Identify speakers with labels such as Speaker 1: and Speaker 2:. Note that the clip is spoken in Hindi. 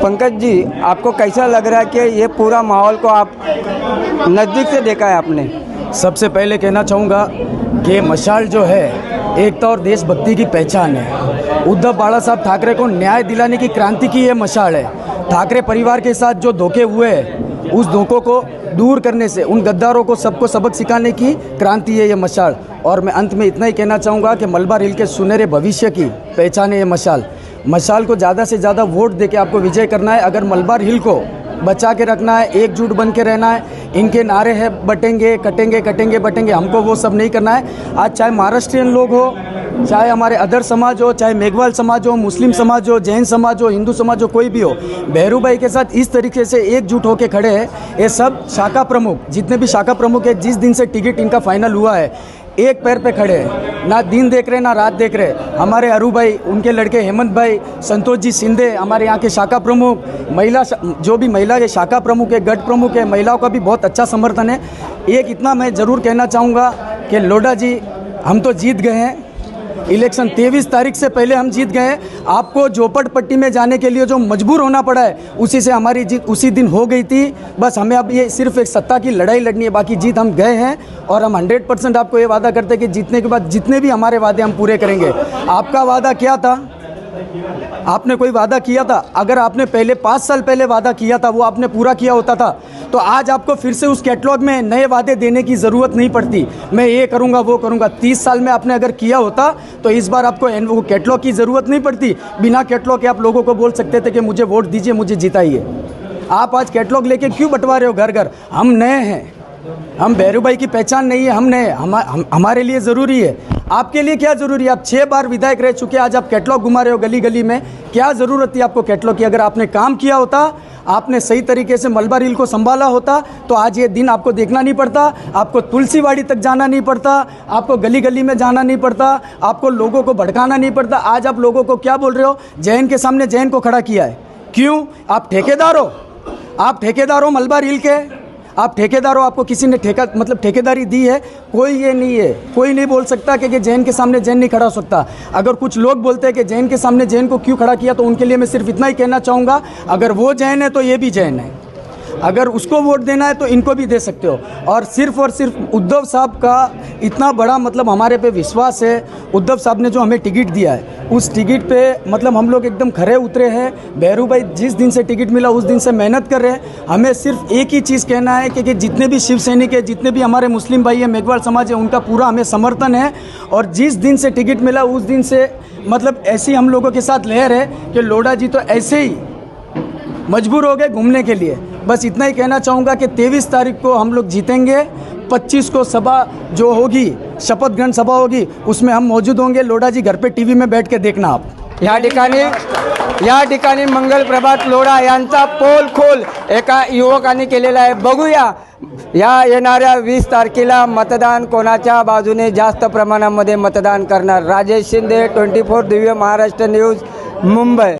Speaker 1: पंकज जी, आपको कैसा लग रहा है कि ये पूरा माहौल को आप नज़दीक से देखा है आपने?
Speaker 2: सबसे पहले कहना चाहूँगा कि मशाल जो है एकता और देशभक्ति की पहचान है। उद्धव बाला साहब ठाकरे को न्याय दिलाने की क्रांति की ये मशाल है। ठाकरे परिवार के साथ जो धोखे हुए हैं उस धोखों को दूर करने से उन गद्दारों को सबको सबक सिखाने की क्रांति है ये मशाल। और मैं अंत में इतना ही कहना चाहूँगा कि मलबार हिल के सुनहरे भविष्य की पहचान है ये मशाल। मशाल को ज़्यादा से ज़्यादा वोट देके आपको विजय करना है। अगर मलबार हिल को बचा के रखना है, एकजुट बन के रहना है। इनके नारे हैं बटेंगे कटेंगे कटेंगे बटेंगे, हमको वो सब नहीं करना है। आज चाहे महाराष्ट्रियन लोग हो, चाहे हमारे अदर समाज हो, चाहे मेघवाल समाज हो, मुस्लिम समाज हो, जैन समाज हो, हिंदू समाज हो, कोई भी हो, भैरू भाई के साथ इस तरीके से एकजुट होकर खड़े हैं। ये सब शाखा प्रमुख, जितने भी शाखा प्रमुख है, जिस दिन से टिकट इनका फाइनल हुआ है, एक पैर पे खड़े हैं, ना दिन देख रहे ना रात देख रहे। हमारे अरू भाई, उनके लड़के हेमंत भाई, संतोष जी शिंदे, हमारे यहाँ के शाखा प्रमुख, महिला जो भी महिला के शाखा प्रमुख है, गढ़ प्रमुख है, महिलाओं का भी बहुत अच्छा समर्थन है। एक इतना मैं ज़रूर कहना चाहूँगा कि लोढ़ा जी, हम तो जीत गए हैं इलेक्शन। 23 तारीख से पहले हम जीत गए। आपको झोपड़पट्टी में जाने के लिए जो मजबूर होना पड़ा है, उसी से हमारी जीत उसी दिन हो गई थी। बस हमें अब ये सिर्फ एक सत्ता की लड़ाई लड़नी है, बाकी जीत हम गए हैं। और हम 100% आपको ये वादा करते हैं कि जीतने के बाद जितने भी हमारे वादे हम पूरे करेंगे। आपका वादा क्या था? आपने कोई वादा किया था? अगर आपने पहले 5 साल पहले वादा किया था, वो आपने पूरा किया होता था, तो आज आपको फिर से उस कैटलॉग में नए वादे देने की ज़रूरत नहीं पड़ती। मैं ये करूँगा वो करूँगा। 30 साल में आपने अगर किया होता तो इस बार आपको वो कैटलॉग की ज़रूरत नहीं पड़ती। बिना कैटलॉग के आप लोगों को बोल सकते थे कि मुझे वोट दीजिए, मुझे जिताइए। आप आज कैटलॉग लेके क्यों बंटवा रहे हो घर घर? हम नए हैं, हम भैरू भाई की पहचान नहीं है, हम नए, हमारे लिए ज़रूरी है। आपके लिए क्या ज़रूरी है? आप 6 बार विधायक रह चुके, आज आप कैटलॉग घुमा रहे हो गली गली में। क्या ज़रूरत थी आपको कैटलॉग की? अगर आपने काम किया होता, आपने सही तरीके से मलबार हिल को संभाला होता, तो आज ये दिन आपको देखना नहीं पड़ता। आपको तुलसीवाड़ी तक जाना नहीं पड़ता, आपको गली गली में जाना नहीं पड़ता, आपको लोगों को भड़काना नहीं पड़ता। आज आप लोगों को क्या बोल रहे हो? जैन के सामने जैन को खड़ा किया है। क्यों? आप ठेकेदार हो, आप ठेकेदार हो मलबार हिल के, आप ठेकेदार हो। आपको किसी ने ठेकेदारी दी है? कोई ये नहीं है, कोई नहीं बोल सकता कि जैन के सामने जैन नहीं खड़ा हो सकता। अगर कुछ लोग बोलते हैं कि जैन के सामने जैन को क्यों खड़ा किया, तो उनके लिए मैं सिर्फ इतना ही कहना चाहूँगा, अगर वो जैन है तो ये भी जैन है। अगर उसको वोट देना है तो इनको भी दे सकते हो। और सिर्फ उद्धव साहब का इतना बड़ा हमारे पे विश्वास है। उद्धव साहब ने जो हमें टिकट दिया है, उस टिकट पे हम लोग एकदम खरे उतरे हैं। भैरू भाई जिस दिन से टिकट मिला उस दिन से मेहनत कर रहे हैं। हमें सिर्फ एक ही चीज़ कहना है कि जितने भी शिव सैनिक है, जितने भी हमारे मुस्लिम भाई है, मेघवाल समाज है, उनका पूरा हमें समर्थन है। और जिस दिन से टिकट मिला उस दिन से ऐसी हम लोगों के साथ लहर है कि लोढ़ा जी तो ऐसे ही मजबूर हो गए घूमने के लिए। बस इतना ही कहना चाहूँगा कि 23 तारीख को हम लोग जीतेंगे। 25 को सभा जो होगी, शपथ ग्रहण सभा होगी, उसमें हम मौजूद होंगे। लोढ़ा जी घर पे टीवी में बैठ के देखना आप।
Speaker 1: या ठिकाणी मंगल प्रभात लोढा यांचा पोल खोल एका युवकाने केलेला आहे। बघूया या येणाऱ्या 20 तारखेला मतदान कोणाच्या बाजूने जास्त प्रमाणामध्ये मतदान करणार। राजेश शिंदे, 24 दिव्य महाराष्ट्र न्यूज, मुंबई।